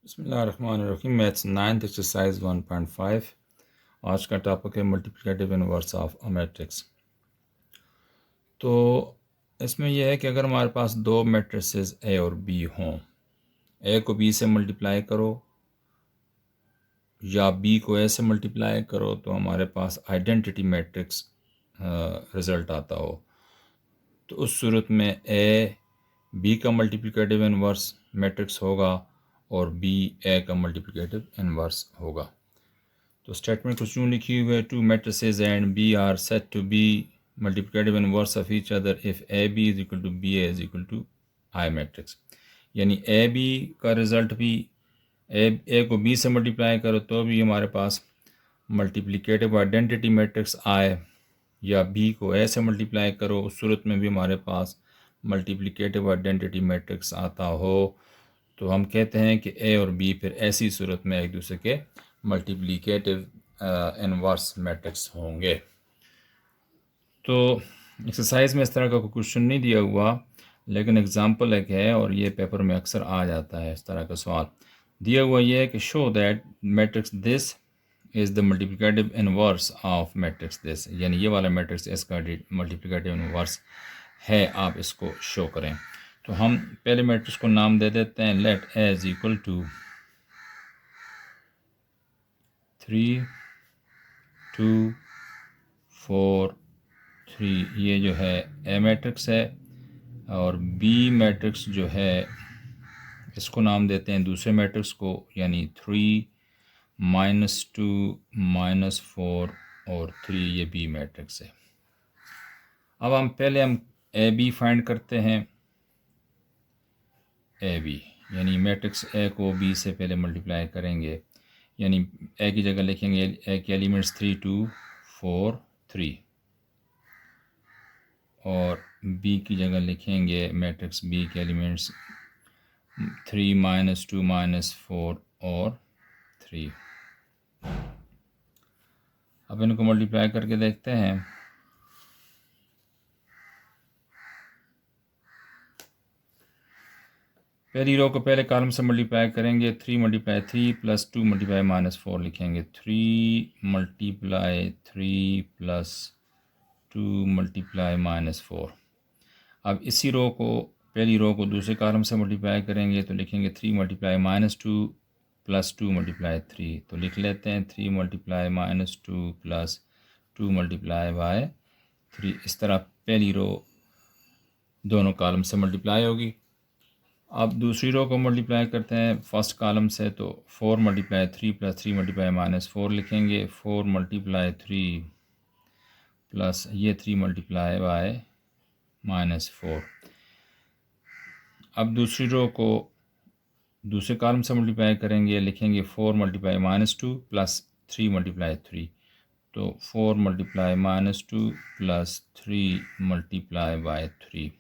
बिस्मिल्लाहिर्रहमानिर्रहीम। Maths 9th exercise 1.5। आज का टॉपिक है multiplicative inverse of a matrix. तो इसमें यह है कि अगर हमारे पास दो मैट्रिसेस ए और बी हों, ए को बी से मल्टीप्लाई करो या बी को ए से मल्टीप्लाई करो तो हमारे पास आइडेंटिटी मैट्रिक्स रिज़ल्ट आता हो, तो उस सूरत में ए बी का मल्टीप्लिकेटिव इनवर्स मैट्रिक्स होगा और बी ए का मल्टीप्लिकेटिव इनवर्स होगा। तो स्टेटमेंट कुछ यूँ लिखी हुई है, two matrices and B are said to be multiplicative inverse of each other if A B is equal to B A is equal to I matrix. यानी ए बी का result भी ए को बी से मल्टीप्लाई करो तो भी हमारे पास multiplicative identity matrix आए, या बी को ए से मल्टीप्लाई करो उस सूरत में भी हमारे पास मल्टीप्लिकेटिव आइडेंटिटी मैट्रिक्स आता हो, तो हम कहते हैं कि ए और बी फिर ऐसी सूरत में एक दूसरे के मल्टीप्लिकेटिव इनवर्स मैट्रिक्स होंगे। तो एक्सरसाइज में इस तरह का कोई क्वेश्चन नहीं दिया हुआ, लेकिन एग्जांपल एक है और ये पेपर में अक्सर आ जाता है इस तरह का सवाल। दिया हुआ ये है कि show that matrix this is the multiplicative inverse of matrix this, यानी ये वाला मैट्रिक्स इसका मल्टीप्लिकेटिव इनवर्स है, आप इसको शो करें। तो हम पहले मैट्रिक्स को नाम दे देते हैं, let A is equal to 3 2 4 3, ये जो है ए मैट्रिक्स है, और बी मैट्रिक्स जो है इसको नाम देते हैं दूसरे मैट्रिक्स को, यानी 3 -2 -4 और 3, ये बी मैट्रिक्स है। अब हम ए बी फाइंड करते हैं। ए बी यानी मैट्रिक्स ए को बी से पहले मल्टीप्लाई करेंगे, यानी ए की जगह लिखेंगे ए के एलिमेंट्स 3 2 4 3, और बी की जगह लिखेंगे मैट्रिक्स बी के एलिमेंट्स 3 -2 -4 और 3। अब इनको मल्टीप्लाई करके देखते हैं। पहली रो को पहले कॉलम से मल्टीप्लाई करेंगे, 3 × 3 + 2 × -4 लिखेंगे, 3 × 3 + 2 × -4। अब इसी रो को पहली रो को दूसरे कॉलम से मल्टीप्लाई करेंगे तो लिखेंगे 3 × -2 + 2 × 3, तो लिख लेते हैं 3 × -2 + 2 × 3। इस तरह पहली रो दोनों कॉलम से मल्टीप्लाई होगी। अब दूसरी रो को मल्टीप्लाई करते हैं फर्स्ट कॉलम से, तो 4 × 3 + 3 × -4 लिखेंगे, 4 × 3 प्लस ये 3 × -4। अब दूसरी रो को दूसरे कॉलम से मल्टीप्लाई करेंगे, लिखेंगे 4 × -2 + 3 × 3, तो 4 × -2 + 3 × 3।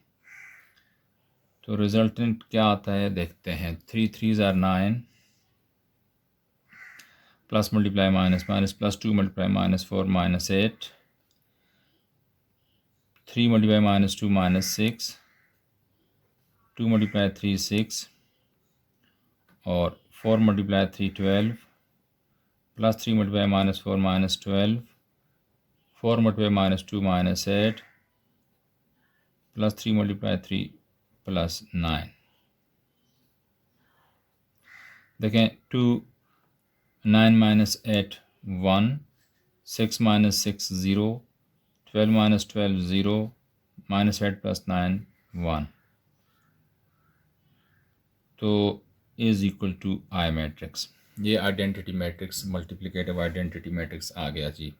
तो रिजल्टेंट क्या आता है देखते हैं। 3 3s are 9, plus multiply minus minus +2 × -4 -8, 3 × -2 -6, 2 × 3 6, और 4 × 3 12, प्लस 3 × -4 -12, 4 × -2 -8, प्लस 3 × 3 +9। देखें 2 9 - 8 1, 6 - 6 0, 12 - 12 0, -8 + 9 1, तो is equal to I matrix. ये identity matrix multiplicative identity matrix आ गया जी।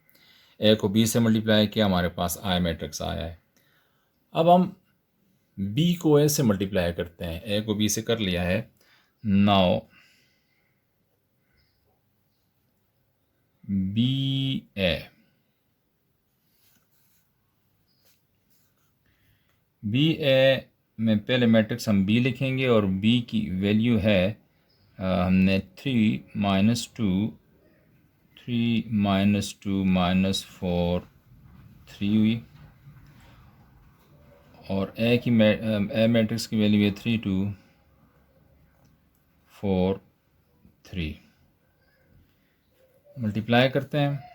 ए को बी से मल्टीप्लाई किया, हमारे पास आई मैट्रिक्स आया है। अब हम बी को ए से मल्टीप्लाई करते हैं, ए को बी से कर लिया है। नाउ बी ए में पहले मैट्रिक्स हम बी लिखेंगे, और बी की वैल्यू है हमने 3 - 2 -4 3 हुई, और ए मैट्रिक्स की वैल्यू है 3 2 4 मल्टीप्लाई करते हैं।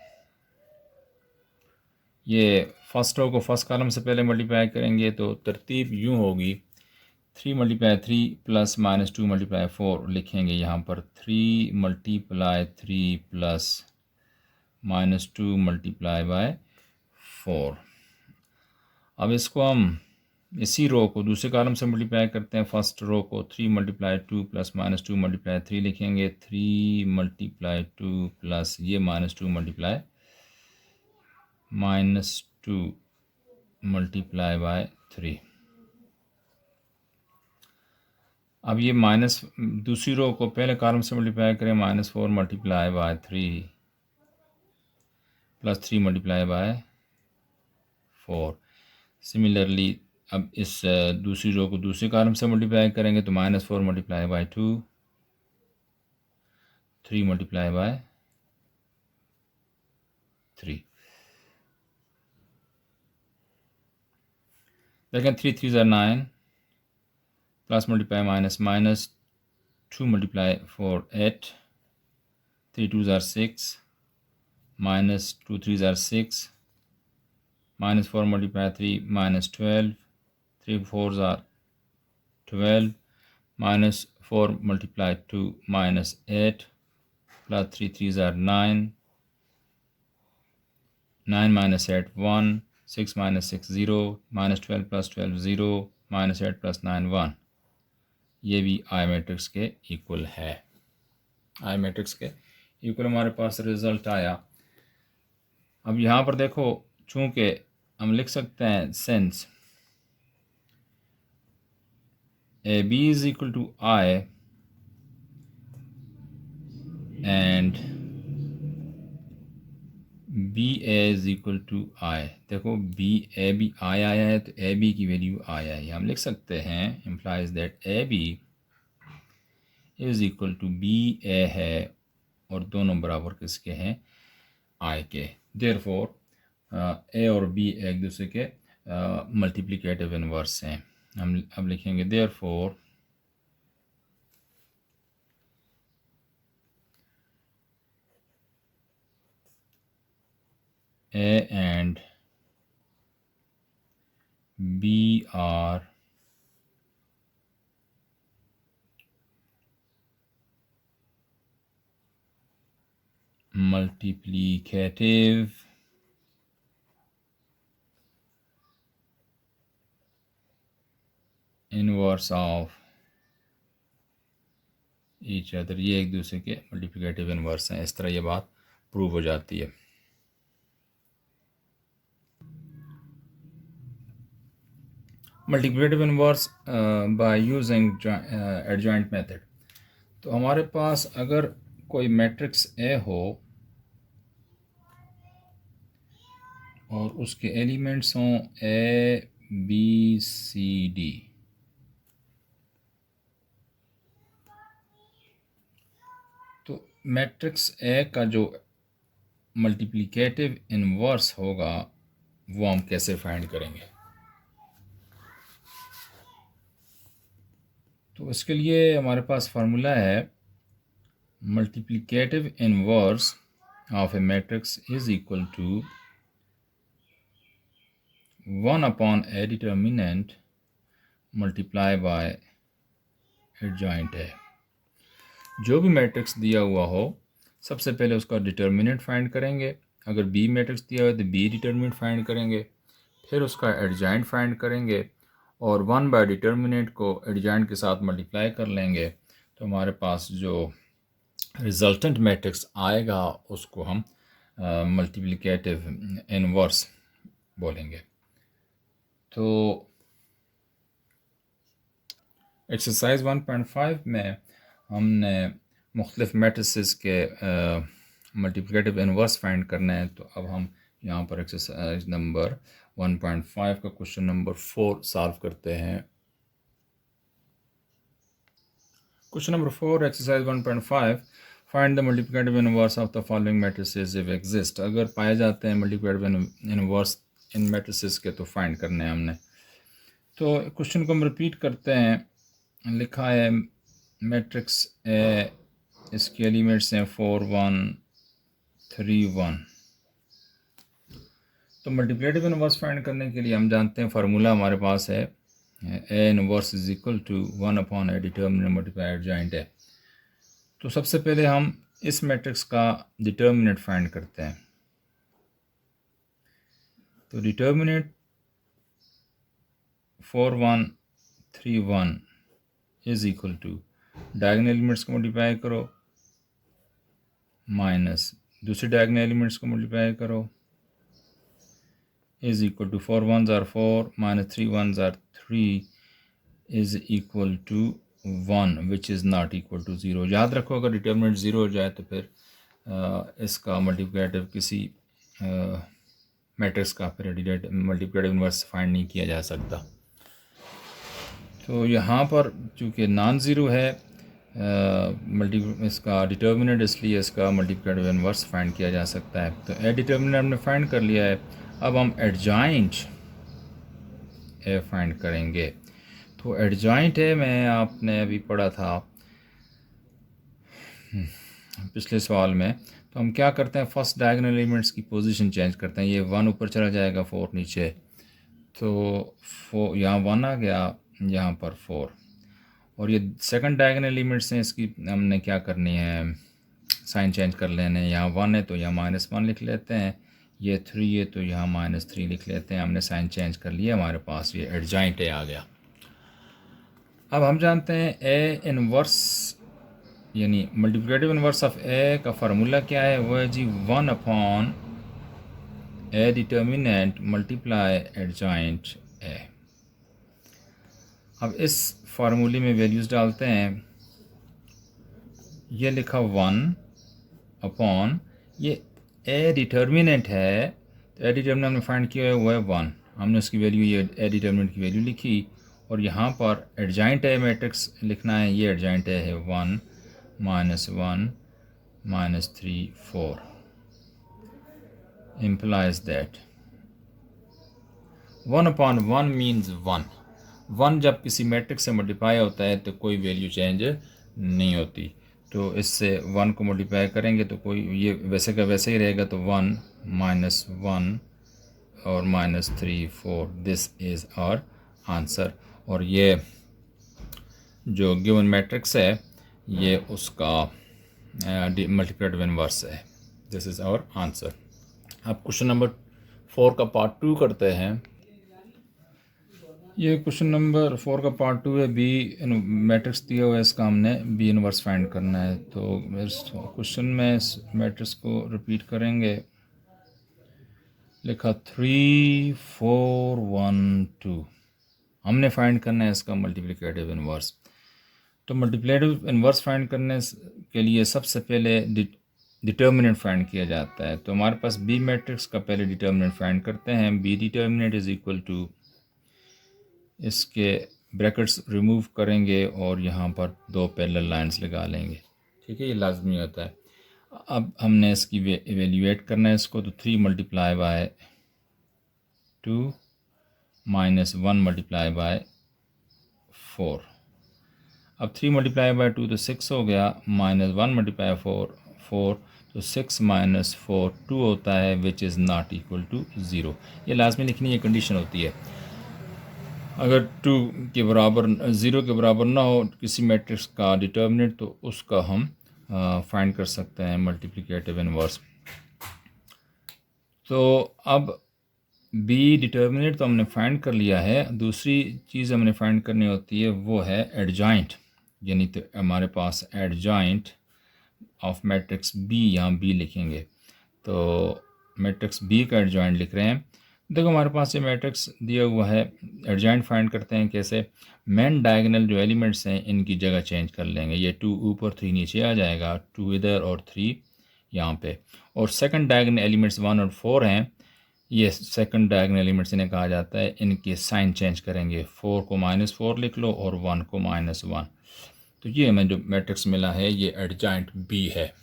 ये फर्स्ट रो को फर्स्ट कॉलम से पहले मल्टीप्लाई करेंगे तो तरतीब यूँ होगी, 3 मल्टीप्लाई 3 प्लस माइनस 2 मल्टीप्लाई 4 लिखेंगे यहाँ पर, 3 multiply 3 plus minus 2 multiply by 4। अब इसको हम इसी रो को दूसरे कॉलम से मल्टीप्लाई करते हैं। फर्स्ट रो को 3 मल्टीप्लाई 2 प्लस माइनस 2 मल्टीप्लाई 3 लिखेंगे, 3 मल्टीप्लाई 2 प्लस ये minus 2 multiply minus 2 multiply by 3। अब ये माइनस दूसरी रो को पहले कॉलम से मल्टीप्लाई करें, minus 4 multiply by 3 plus 3 multiply by 4। Similarly अब इस दूसरी रो को दूसरे कॉलम से मल्टीप्लाई करेंगे तो minus 4 multiply by 2, 3 multiply by 3। देखें 3 3 9 plus multiply minus minus 2 multiply 4 8, 3 2 6 minus 2 3 6 minus 4 multiply 3 minus 12, 3 4 12 minus 4 multiply 2 minus 8 plus 3 3 9, 9 minus 8 1, 6 minus 6 0, minus 12 plus 12 0, minus 8 plus 9 1। ये भी आई मैट्रिक्स के इक्वल है। आई मैट्रिक्स के इक्वल हमारे पास रिज़ल्ट आया। अब यहाँ पर देखो, चूँकि हम लिख सकते हैं since A B is equal to I and B A is equal to I. देखो बी ए बी आई आया है तो ए बी की वैल्यू आई आई, हम लिख सकते हैं implies that A B is equal to B A है और दोनों बराबर किसके हैं, आई के। देयरफॉर ए और बी एक दूसरे के मल्टीप्लिकेटिव इनवर्स हैं। हम अब लिखेंगे therefore A and B are multiplicative inverse of each other. ये एक दूसरे के मल्टीप्लिकेटिव इनवर्स हैं। इस तरह ये बात प्रूव हो जाती है। Multiplicative inverse by using adjoint method. तो हमारे पास अगर कोई मैट्रिक्स ए हो और उसके एलिमेंट्स हों ए बी सी डी, तो मैट्रिक्स ए का जो मल्टीप्लिकेटिव इनवर्स होगा वो हम कैसे फाइंड करेंगे। तो इसके लिए हमारे पास फार्मूला है, multiplicative inverse of A matrix is equal to 1 upon A determinant multiply by adjoint है। जो भी मैट्रिक्स दिया हुआ हो सबसे पहले उसका डिटर्मिनेंट फाइंड करेंगे। अगर बी मैट्रिक्स दिया हुआ है तो बी डिटर्मिनेंट फाइंड करेंगे, फिर उसका एडजॉइंट फाइंड करेंगे और 1 बाय डिटर्मिनेंट को एडजॉइंट के साथ मल्टीप्लाई कर लेंगे तो हमारे पास जो रिजल्टेंट मैट्रिक्स आएगा उसको हम मल्टीप्लिकेटिव इनवर्स बोलेंगे। तो एक्सरसाइज 1.5 में हमने मुख्तलिफ मैट्रिसेस के मल्टीप्लिकेटिव इनवर्स फाइंड करना है। तो अब हम यहाँ पर एक्सरसाइज नंबर 1.5 का क्वेश्चन नंबर 4 सॉल्व करते हैं। Question number 4 exercise 1.5, find the multiplicative inverse of the following matrices if exist. अगर पाए जाते हैं मल्टीप्लिकेटिव इनवर्स इन मैट्रिसेस के तो फाइंड करने हैं हमने। तो क्वेश्चन को हम रिपीट करते हैं। लिखा है मैट्रिक्स ए, इसके एलिमेंट्स हैं 4 1 3 1। तो मल्टीप्लिकेटिव इनवर्स फाइंड करने के लिए हम जानते हैं फार्मूला हमारे पास है A inverse is equal to 1 upon A determinant multiply adjoint है। तो सबसे पहले हम इस मैट्रिक्स का डिटर्मिनेंट फाइंड करते हैं। तो determinant 4 1 3 1 is equal to diagonal elements को मल्टीप्लाई करो माइनस दूसरे डायगोनल एलिमेंट्स को मल्टीप्लाई करो is equal to 4 1s are 4 minus 3 1s are 3 is equal to 1 which is not equal to 0। याद रखो अगर डिटर्मिनेंट 0 हो जाए तो फिर इसका मल्टीप्लिकेटिव किसी मैट्रिक्स का फिर मल्टीप्लिकेटिव इनवर्स फाइंड नहीं किया जा सकता। तो यहाँ पर चूँकि नॉन ज़ीरो है इसका डिटर्मिनेंट, इसलिए इसका मल्टीप्लिकेटिव इनवर्स फाइंड किया जा सकता है। तो ए डिटर्मिनेंट हमने फाइंड कर लिया है। अब हम एडजॉइंट ए फाइंड करेंगे। तो एडजॉइंट है मैं आपने अभी पढ़ा था पिछले सवाल में। तो हम क्या करते हैं, फर्स्ट डायगोनल एलिमेंट्स की पोजीशन चेंज करते हैं। ये 1 ऊपर चला जाएगा, 4 नीचे। तो 4 यहाँ 1 आ गया, यहाँ पर 4। और ये सेकंड डायगोनल एलिमेंट्स हैं, इसकी हमने क्या करनी है, साइन चेंज कर लेने हैं। यहाँ 1 है तो यहाँ -1 लिख लेते हैं, ये 3 है तो यहाँ -3 लिख लेते हैं। हमने साइन चेंज कर लिया, हमारे पास ये एडजॉइंट ए आ गया। अब हम जानते हैं ए इनवर्स यानी मल्टीप्लिकेटिव इनवर्स ऑफ ए का फार्मूला क्या है, वो है जी 1 upon A determinant multiply adjoint A. अब इस फार्मूले में वैल्यूज़ डालते हैं। ये लिखा 1 अपॉन ये ए डिटर्मिनेंट है, तो ए डिटर्मिनेंट हमने फाइंड किया है वो है 1। हमने उसकी वैल्यू, ये ए डिटर्मिनेंट की वैल्यू लिखी। और यहाँ पर एडजॉइंट ए मैट्रिक्स लिखना है। ये एडजॉइंट ए है 1 -1 -3 4 implies that 1 upon 1 means 1। 1 जब किसी मैट्रिक्स से मल्टीप्लाई होता है तो कोई वैल्यू चेंज नहीं होती। तो इससे 1 को मल्टीप्लाई करेंगे तो कोई ये वैसे का वैसे ही रहेगा। तो 1 -1 और -3 4 दिस इज़ आवर आंसर। और ये जो गिवन मैट्रिक्स है ये उसका मल्टीप्लिकेटिव इनवर्स है। This is our answer. अब क्वेश्चन नंबर 4 का पार्ट 2 करते हैं। ये क्वेश्चन नंबर 4 का पार्ट 2 है। बी मैट्रिक्स दिया हुआ है, इसका हमने बी इनवर्स फाइंड करना है। तो इस क्वेश्चन में इस मैट्रिक्स को रिपीट करेंगे। लिखा 3 4 1 2। हमने फाइंड करना है इसका मल्टीप्लिकेटिव इनवर्स। तो मल्टीप्लिकेटिव इनवर्स फाइंड करने के लिए सबसे पहले डिटर्मिनेंट फाइंड किया जाता है। तो हमारे पास बी मैट्रिक्स का पहले डिटर्मिनेंट फाइंड करते हैं। B determinant is equal to, इसके ब्रैकेट्स रिमूव करेंगे और यहाँ पर 2 पैरेलल लाइंस लगा लेंगे। ठीक है, ये लाजमी होता है। अब हमने इसकी इवेल्यूएट करना है इसको। तो 3 मल्टीप्लाई बाय 2 -1 मल्टीप्लाई बाय 4। अब 3 मल्टीप्लाई बाय 2 तो 6 हो गया, -1 मल्टीप्लाई 4 तो 6 - 4 2 होता है, which is not equal to 0। ये लाजमी लिखनी ये कंडीशन होती है। अगर 2 के बराबर 0 के बराबर ना हो किसी मैट्रिक्स का डिटर्मिनेंट, तो उसका हम फाइंड कर सकते हैं मल्टीप्लिकेटिव इनवर्स। तो अब बी डिटर्मिनेंट तो हमने फाइंड कर लिया है। दूसरी चीज़ हमने फाइंड करनी होती है वो है एडजॉइंट, यानी तो हमारे पास एडजॉइंट ऑफ मैट्रिक्स बी, यहाँ बी लिखेंगे। तो मैट्रिक्स बी का एडजॉइंट लिख रहे हैं। देखो हमारे पास ये मैट्रिक्स दिया हुआ है। एडजॉइंट फाइंड करते हैं कैसे, मेन डायगोनल जो एलिमेंट्स हैं इनकी जगह चेंज कर लेंगे। ये 2 ऊपर 3 नीचे आ जाएगा, 2 इधर और 3 यहाँ पे। और सेकंड डायगोनल एलिमेंट्स 1 और 4 हैं, ये सेकंड डायगोनल एलिमेंट्स इन्हें कहा जाता है। इनके साइन चेंज करेंगे, 4 को -4 लिख लो और 1 को -1। तो ये हमें जो मैट्रिक्स मिला है ये एडजॉइंट बी है।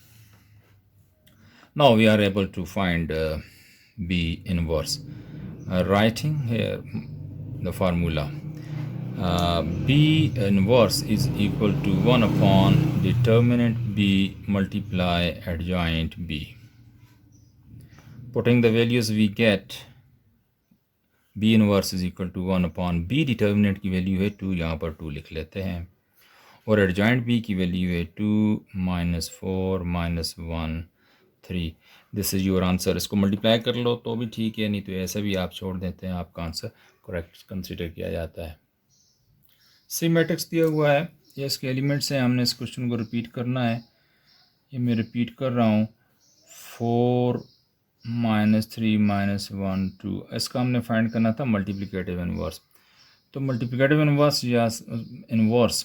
Now we are able to find B inverse. Writing here the formula, B inverse is equal to 1 upon determinant B multiply adjoint B। Putting the values we get B inverse is equal to 1 upon B, determinant की value है 2, यहाँ पर 2 लिख लेते हैं, और adjoint B की value है 2 -4 -1 3। This is your answer. इसको मल्टीप्लाई कर लो तो भी ठीक है, नहीं तो ऐसा भी आप छोड़ देते हैं, आपका आंसर करेक्ट कंसिडर किया जाता है। सी मैट्रिक्स दिया हुआ है, ये इसके एलिमेंट्स हैं, हमने इस क्वेश्चन को रिपीट करना है। ये मैं रिपीट कर रहा हूँ, 4 -3 -1 2, इसका हमने फाइंड करना था मल्टीप्लिकेटिव इनवर्स। तो मल्टीप्लिकेटिव इनवर्स या इनवर्स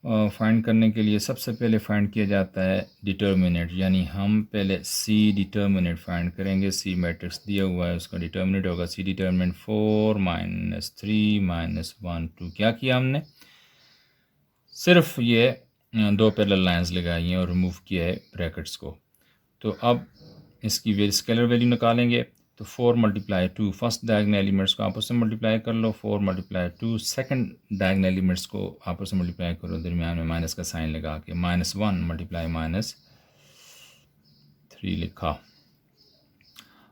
फाइंड करने के लिए सबसे पहले फाइंड किया जाता है डिटर्मिनेंट, यानी हम पहले सी डिटर्मिनेंट फाइंड करेंगे। सी मैट्रिक्स दिया हुआ है, उसका डिटर्मिनेंट होगा सी डिटर्मिनेंट 4 -3 -1 2। क्या किया हमने, सिर्फ ये दो पैरेलल लाइंस लगाई हैं और रिमूव किया है ब्रैकेट्स को। तो अब इसकी स्केलर वैल्यू निकालेंगे, तो 4 × 2, फर्स्ट डायगोनल एलिमेंट्स को आपस में मल्टीप्लाई कर लो, 4 × 2, सेकंड डायगोनल एलिमेंट्स को आपस में मल्टीप्लाई करो, दरमियान में माइनस का साइन लगा के, -1 × -3 लिखा।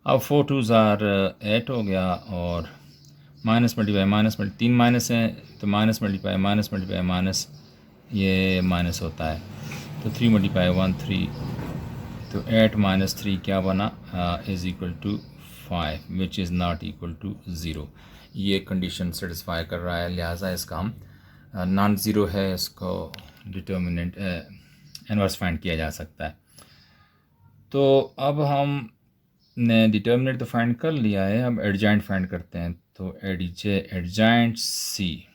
अब 4 2s आर 8 हो गया, और माइनस मल्टीप्लाई माइनस 3 माइनस हैं, तो माइनस मल्टीप्लाई माइनस ये माइनस होता है, तो 3 × 1 3, तो 8 - 3 क्या बना, is equal to 5, which is not equal to 0। ये कंडीशन सेटिस्फाई कर रहा है, लिहाजा इसका हम नॉन ज़ीरो है, इसको डिटर्मिनेंट इनवर्स फाइंड किया जा सकता है। तो अब हमने डिटर्मिनेंट तो फाइंड कर लिया है, अब एडजॉइंट फाइंड करते हैं। तो एडजॉइंट सी,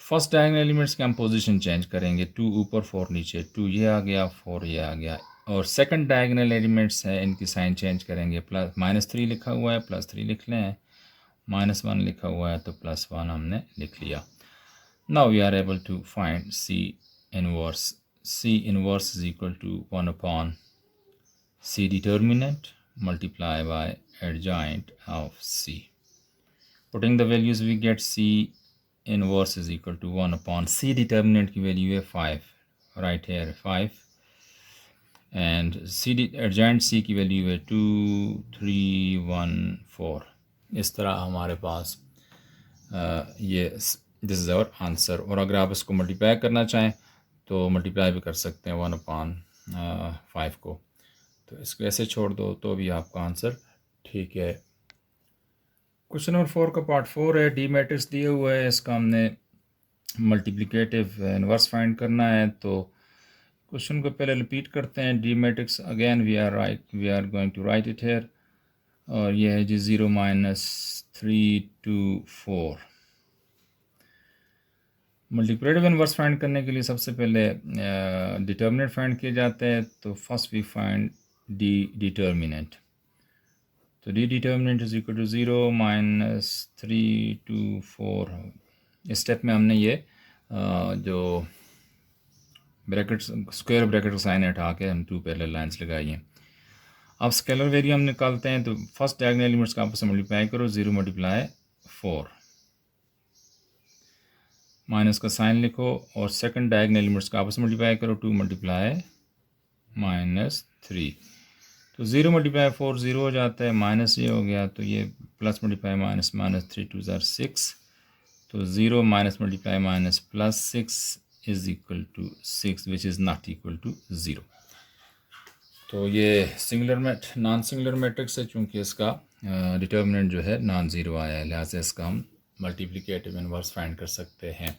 फर्स्ट डायगोनल एलिमेंट्स की हम पोजीशन चेंज करेंगे, 2 ऊपर 4 नीचे, 2 ये आ गया, 4 ये आ गया, और सेकंड डायगोनल एलिमेंट्स हैं, इनकी साइन चेंज करेंगे, -3 लिखा हुआ है, +3 लिख लें, -1 लिखा हुआ है तो +1 हमने लिख लिया। Now we are able to find C inverse. C inverse is equal to 1 upon C determinant multiply by adjoint of C. Putting the values we get C inverse is equal to 1 upon C determinant की value है 5, right here 5, and C adjoint C की value है 2 3 1 4। इस तरह हमारे पास ये this is our answer. और अगर आप इसको मल्टीप्लाई करना चाहें तो मल्टीप्लाई भी कर सकते हैं 1 अपॉन 5 को, तो इसको ऐसे छोड़ दो तो भी आपका आंसर ठीक है। क्वेश्चन नंबर 4 का पार्ट 4 है, डी मैट्रिक्स दिया हुआ है, इसका हमने मल्टीप्लिकेटिव इनवर्स फाइंड करना है। तो क्वेश्चन को पहले रिपीट करते हैं, D matrix again we are going to write it here, और ये है जी 0 -3 2 4। मल्टीप्लिकेटिव इनवर्स फाइंड करने के लिए सबसे पहले डिटर्मिनेंट फाइंड किए जाते हैं। तो first we find D determinant, तो D determinant is equal to 0 -3 2 4। इस स्टेप में हमने ये जो ब्रैकेट्स स्क्वायर ब्रैकेट का साइन हटा के हम 2 पैरेलल लाइंस लगाई हैं। अब स्केलर वैल्यू हम निकालते हैं, तो फर्स्ट डायगोनल एलिमेंट्स का आपस में मल्टीप्लाई करो, 0 × 4, माइनस का साइन लिखो, और सेकंड डायगोनल एलिमेंट्स का आपस में मल्टीप्लाई करो, 2 × -3, तो 0 × 4 0 हो जाता है, माइनस ये हो गया, तो ये प्लस मल्टीप्लाई माइनस -3 2 ज़ार 6, तो 0 - +6 is equal to 6, which is not equal to 0। तो ये नॉन सिंगुलर मैट्रिक्स है, चूँकि इसका डिटर्मिनेंट जो है नॉन ज़ीरो आया है, लिहाजा इसका हम मल्टीप्लिकेटिव इनवर्स फाइंड कर सकते हैं।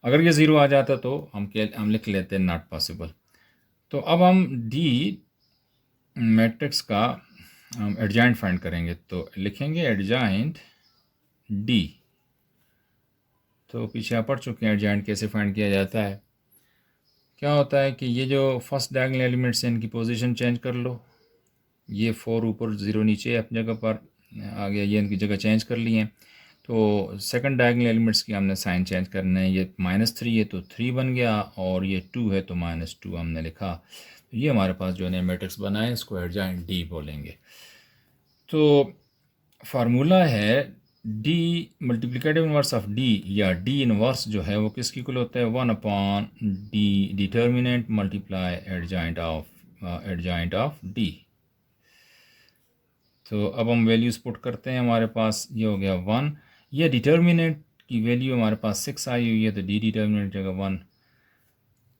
अगर ये 0 आ जाता तो हम लिख लेते हैं नॉट पॉसिबल। तो अब हम डी मैट्रिक्स का हम एडजॉइंट फाइंड करेंगे, तो लिखेंगे एडजॉइंट डी। तो पीछे आप पढ़ चुके हैं एडजॉइंट कैसे फाइंड किया जाता है। क्या होता है कि ये जो फर्स्ट डायगोनल एलिमेंट्स हैं, इनकी पोजीशन चेंज कर लो, ये 4 ऊपर 0 नीचे अपनी जगह पर आ गया, ये इनकी जगह चेंज कर लिए हैं। तो सेकंड डायगोनल एलिमेंट्स की हमने साइन चेंज करना है, ये -3 है तो 3 बन गया, और ये 2 है तो -2 हमने लिखा। तो ये हमारे पास जो है मैट्रिक्स बना है, इसको एडजॉइंट डी बोलेंगे। तो फार्मूला है D multiplicative inverse of D, या डी इनवर्स जो है वो किसकी इक्वल होता है, 1 upon D determinant multiply adjoint of adjoint of D. तो अब हम वैल्यूज़ पुट करते हैं, हमारे पास ये हो गया 1, ये डिटर्मिनेंट की वैल्यू हमारे पास 6 आई हुई है, तो डी डिटर्मिनेंट जगह 1,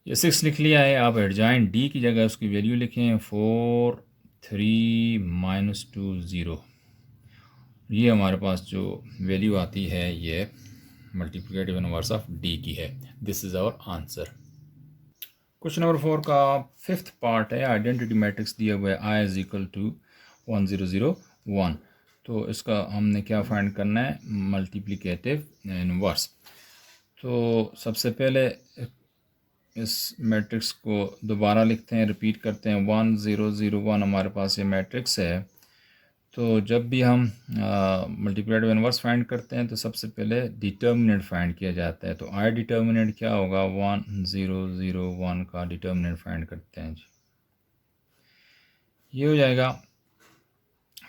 ये 6 लिख लिया है। आप एडजॉइंट डी की जगह उसकी वैल्यू लिखें 4 3 -2 0। ये हमारे पास जो वैल्यू आती है ये मल्टीप्लिकेटिव इनवर्स ऑफ डी की है। This is our answer. Question number 4 का 5th पार्ट है, आइडेंटिटी मैट्रिक्स दिया हुआ है आई इज इक्वल टू 1 0 0 1। तो इसका हमने क्या फाइंड करना है, मल्टीप्लिकेटिव इनवर्स। तो सबसे पहले इस मैट्रिक्स को दोबारा लिखते हैं, रिपीट करते हैं। 1 0 0 1 हमारे पास ये मैट्रिक्स है। तो जब भी हम मल्टीप्लिकेटिव इनवर्स फाइंड करते हैं तो सबसे पहले डिटर्मिनेंट फाइंड किया जाता है। तो आई डिटर्मिनेंट क्या होगा, 1 0 0 1 का डिटर्मिनेंट फाइंड करते हैं जी। ये हो जाएगा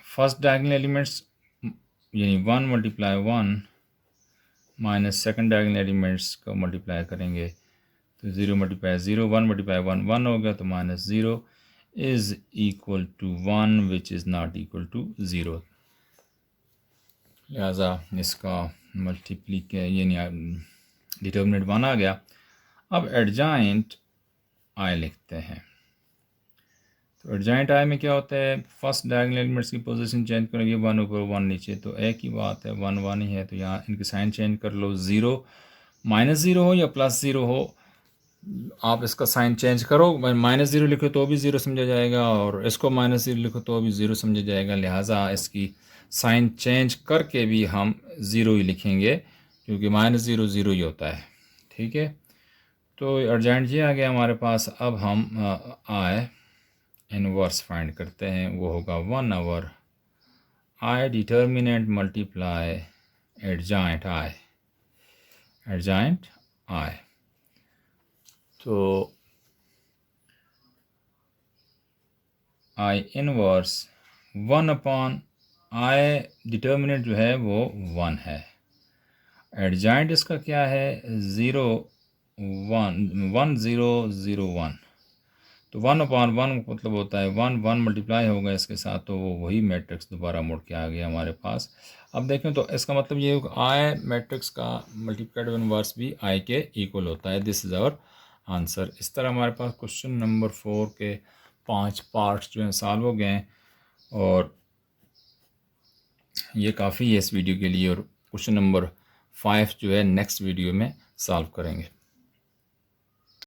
फर्स्ट डायगोनल एलिमेंट्स यानी 1 × 1 माइनस सेकंड डायगोनल एलिमेंट्स को मल्टीप्लाई करेंगे तो 0 × 0 1 × 1 1 हो गया, तो -0 is equal to 1 which is not equal to 0। लिहाजा इसका मल्टीप्लिके यानी डिटर्मिनेंट 1 आ गया। अब एडजॉइंट आई लिखते हैं। तो एडजॉइंट आई में क्या होता है, फर्स्ट डायगोनल एलिमेंट्स की पोजीशन चेंज करेंगे, 1 ऊपर 1 नीचे, तो एक ही बात है, 1 1 ही है, तो यहाँ इनके साइन चेंज कर लो। 0 -0 हो या +0 हो, आप इसका साइन चेंज करो, -0 लिखो तो भी 0 समझा जाएगा और इसको -0 लिखो तो भी 0 समझा जाएगा। लिहाजा इसकी साइन चेंज करके भी हम 0 ही लिखेंगे क्योंकि -0 0 ही होता है। ठीक है, तो एडजॉइंट ये आ गया हमारे पास। अब हम आई इनवर्स फाइंड करते हैं, वो होगा 1 I determinant multiply adjoint I, adjoint I. तो आई इनवर्स 1/आई डिटर्मिनेंट जो है वो 1 है। एडजॉइंट इसका क्या है, 0 1 1 0 0 1। तो 1/1 मतलब होता है 1 1 मल्टीप्लाई होगा इसके साथ, तो वो वही मैट्रिक्स दोबारा मुड़ के आ गया हमारे पास। अब देखें तो इसका मतलब ये होगा आई मैट्रिक्स का मल्टीप्लिकेटिव इनवर्स भी आई के इक्वल होता है। This is our answer. इस तरह हमारे पास क्वेश्चन नंबर 4 के 5 पार्ट्स जो हैं सॉल्व हो गए हैं और ये काफ़ी है इस वीडियो के लिए। और क्वेश्चन नंबर 5 जो है नेक्स्ट वीडियो में सॉल्व करेंगे।